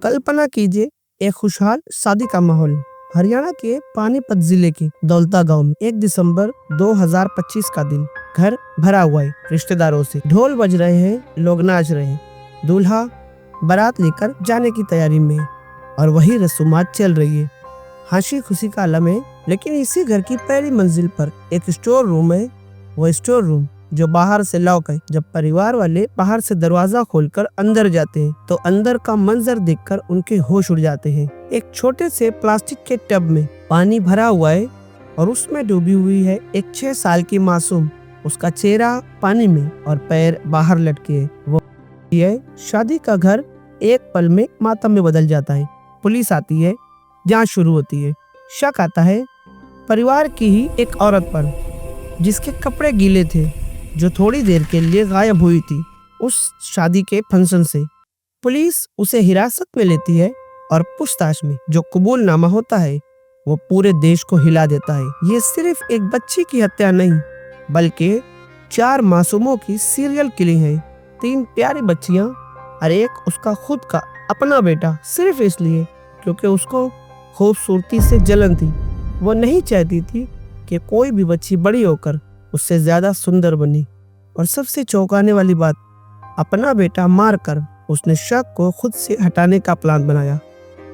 कल्पना कीजिए एक खुशहाल शादी का माहौल। हरियाणा के पानीपत जिले के दौलता गांव में 1 दिसंबर 2025 का दिन। घर भरा हुआ है रिश्तेदारों से, ढोल बज रहे हैं, लोग नाच रहे हैं, दूल्हा बारात लेकर जाने की तैयारी में है और वही रस्मात चल रही है, हंसी खुशी का आलम है। लेकिन इसी घर की पहली मंजिल पर एक स्टोर रूम है। वो स्टोर रूम जो बाहर से लॉक है। जब परिवार वाले बाहर से दरवाजा खोलकर अंदर जाते हैं तो अंदर का मंजर देखकर उनके होश उड़ जाते हैं। एक छोटे से प्लास्टिक के टब में पानी भरा हुआ है और उसमें डूबी हुई है एक 6 साल की मासूम। उसका चेहरा पानी में और पैर बाहर लटके है। वो है शादी का घर एक पल में मातम में बदल जाता है। पुलिस आती है, जांच शुरू होती है। शक आता है परिवार की ही एक औरत पर जिसके कपड़े गीले थे, जो थोड़ी देर के लिए गायब हुई थी उस शादी के फंक्शन से। पुलिस उसे हिरासत में लेती है और पूछताछ में जो कबूलनामा होता है वो पूरे देश को हिला देता है। ये सिर्फ एक बच्ची की हत्या नहीं बल्कि 4 मासूमों की सीरियल किलिंग है। 3 प्यारी बच्चियां और एक उसका खुद का अपना बेटा, सिर्फ इसलिए क्योंकि उसको खूबसूरती से जलन थी। वो नहीं चाहती थी कि कोई भी बच्ची बड़ी होकर उससे ज्यादा सुंदर बनी। और सबसे चौंकाने वाली बात, अपना बेटा मारकर उसने शक को खुद से हटाने का प्लान बनाया।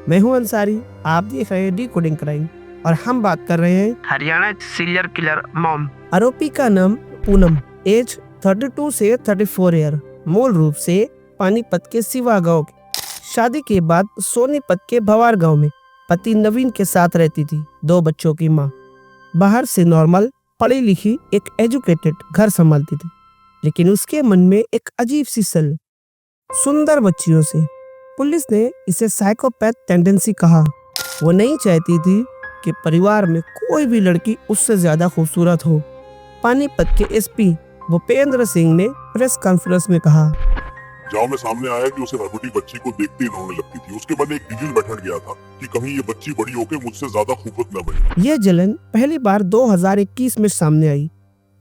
मैं हूं अंसारी, आप देख रहे हैं डिकोडिंग क्राइम और हम बात कर रहे हैं हरियाणा सीरियल किलर मॉम। आरोपी का नाम पूनम, एज 32 से 34 ईयर, मूल रूप से पानीपत के सिवा गांव की। शादी के बाद सोनीपत के भवार गांव में पति नवीन के साथ रहती थी। 2 बच्चों की माँ। बाहर से नॉर्मल पढ़ी लिखी एक एजुकेटेड घर संभालती थी, लेकिन उसके मन में एक अजीब सी सल सुंदर बच्चियों से। पुलिस ने इसे साइकोपैथ टेंडेंसी कहा। वो नहीं चाहती थी कि परिवार में कोई भी लड़की उससे ज्यादा खूबसूरत हो। पानीपत के एसपी भूपेंद्र सिंह ने प्रेस कॉन्फ्रेंस में कहा, जहाँ में सामने आया कि उसे हर बड़ी बच्ची को देखते ही रोने लगती थी। उसके बाद एक दिल बैठ गया था कि कहीं ये बच्ची बड़ी होकर मुझसे ज्यादा खूबसूरत न बने। ये जलन पहली बार 2021 में सामने आई।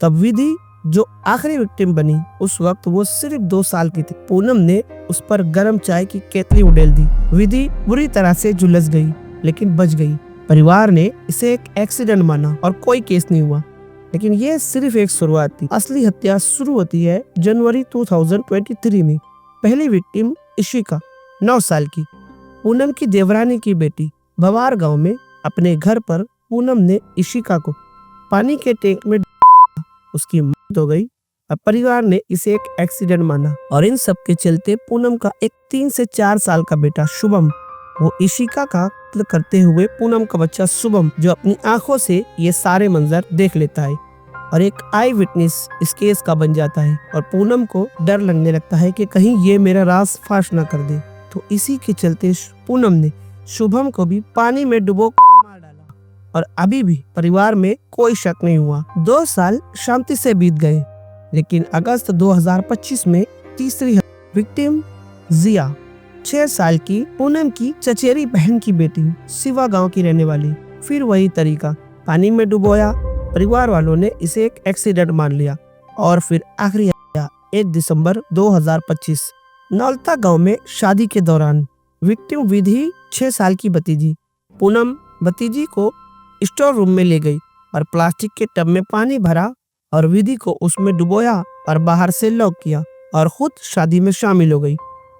तब विधि जो आखिरी विक्टिम बनी, उस वक्त वो सिर्फ 2 साल की थी। पूनम ने उस पर गर्म चाय की केतली उड़ेल दी। विधि बुरी तरह से झुलस गई लेकिन बच गई। परिवार ने इसे एक एक्सीडेंट माना और कोई केस नहीं हुआ। लेकिन ये सिर्फ एक शुरुआत थी। असली हत्या शुरू होती है जनवरी 2023 में। पहली विक्टिम इशिका, 9 साल की, पूनम की देवरानी की बेटी। भवार गांव में अपने घर पर पूनम ने इशिका को पानी के टैंक में उसकी मौत हो गई। अब परिवार ने इसे एक एक्सीडेंट माना और इन सब के चलते पूनम का एक 3 से 4 साल का बेटा शुभम, वो इशिका का कत्ल करते हुए पूनम का बच्चा शुभम, जो अपनी आंखों से ये सारे मंजर देख लेता है और एक आई विटनेस इस केस का बन जाता है। और पूनम को डर लगने लगता है कि कहीं ये मेरा राज फाश ना कर दे। तो इसी के चलते पूनम ने शुभम को भी पानी में डुबो कर मार डाला और अभी भी परिवार में कोई शक नहीं हुआ। 2 साल शांति से बीत गए, लेकिन अगस्त 2025 में तीसरी विक्टिम जिया, 6 साल की, पूनम की चचेरी बहन की बेटी, सिवा गांव की रहने वाली। फिर वही तरीका, पानी में डुबोया। परिवार वालों ने इसे एक एक्सीडेंट मान लिया। और फिर आखिरी 1 दिसंबर 2025 नौलता गांव में शादी के दौरान विक्टिम विधि 6 साल की भतीजी। पूनम भतीजी को स्टोर रूम में ले गई और प्लास्टिक के टब में पानी भरा और विधि को उसमें डुबोया और बाहर से लॉक किया और खुद शादी में शामिल हो गई।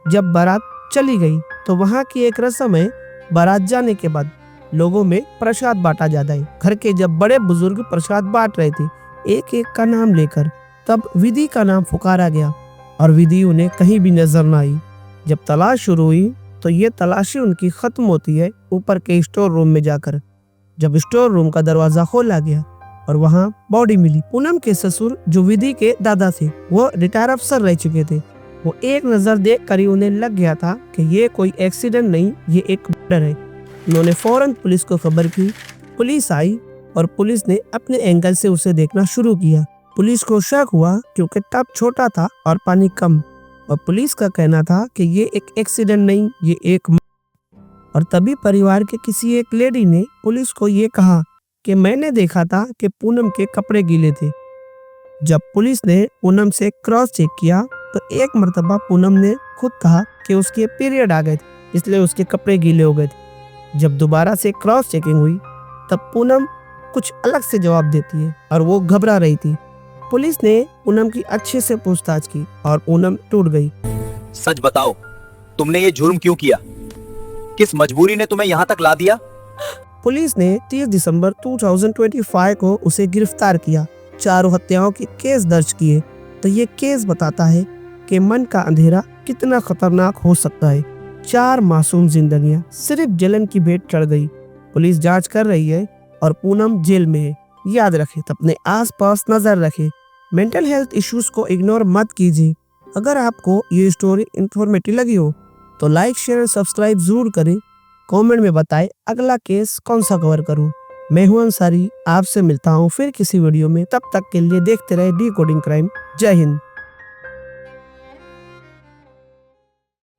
जब बारात चली गई तो वहाँ की एक रस्म है, बारात जाने के बाद लोगों में प्रसाद बांटा जाता है। घर के जब बड़े बुजुर्ग प्रसाद बांट रहे थे एक एक का नाम लेकर, तब विधि का नाम पुकारा गया और विधि उन्हें कहीं भी नजर न आई। जब तलाश शुरू हुई तो ये तलाशी उनकी खत्म होती है ऊपर के स्टोर रूम में जाकर। जब स्टोर रूम का दरवाजा खोला गया और वहाँ बॉडी मिली। पूनम के ससुर जो विधि के दादा थे, वो रिटायर अफसर रह चुके थे। वो एक नजर देख कर ही उन्हें लग गया था कि ये कोई एक्सीडेंट नहीं, ये एक मर्डर है। उन्होंने फौरन पुलिस को खबर की। पुलिस आई और पुलिस ने अपने एंगल से उसे देखना शुरू किया। पुलिस को शक हुआ क्योंकि टब छोटा था और पानी कम, और पुलिस का कहना था कि ये एक एक्सीडेंट नहीं, ये एक और तभी परिवार के किसी एक लेडी ने पुलिस को ये कहा कि मैंने देखा था कि पूनम के कपड़े गीले थे। जब पुलिस ने पूनम से क्रॉस चेक किया तो एक मर्तबा पूनम ने खुद कहा कि उसके पीरियड आ गए थे, इसलिए उसके कपड़े गीले हो गए थे। जब दोबारा से क्रॉस चेकिंग हुई तब पूनम कुछ अलग से जवाब देती है और वो घबरा रही थी। पुलिस ने पूनम की अच्छे से पूछताछ की और पूनम टूट गई। सच बताओ, तुमने ये जुर्म क्यों किया? किस मजबूरी ने तुम्हें यहाँ तक ला दिया? पुलिस ने 30 दिसंबर 2025 को उसे गिरफ्तार किया। चारों हत्याओं के केस दर्ज किए। तो ये केस बताता है कि मन का अंधेरा कितना खतरनाक हो सकता है। 4 मासूम जिंदगियां सिर्फ जलन की भेंट चढ़ गई। पुलिस जांच कर रही है और पूनम जेल में है। याद रखें, अपने आसपास नजर रखें। मेंटल हेल्थ इश्यूज को इग्नोर मत कीजिए। अगर आपको ये स्टोरी इंफॉर्मेटिव लगी हो तो लाइक, शेयर और सब्सक्राइब जरूर करें। कमेंट में बताएं अगला केस कौन सा कवर करूं। मैं हूं अंसारी, आपसे मिलता हूं फिर किसी वीडियो में। तब तक के लिए देखते रहे डिकोडिंग क्राइम। जय हिंद।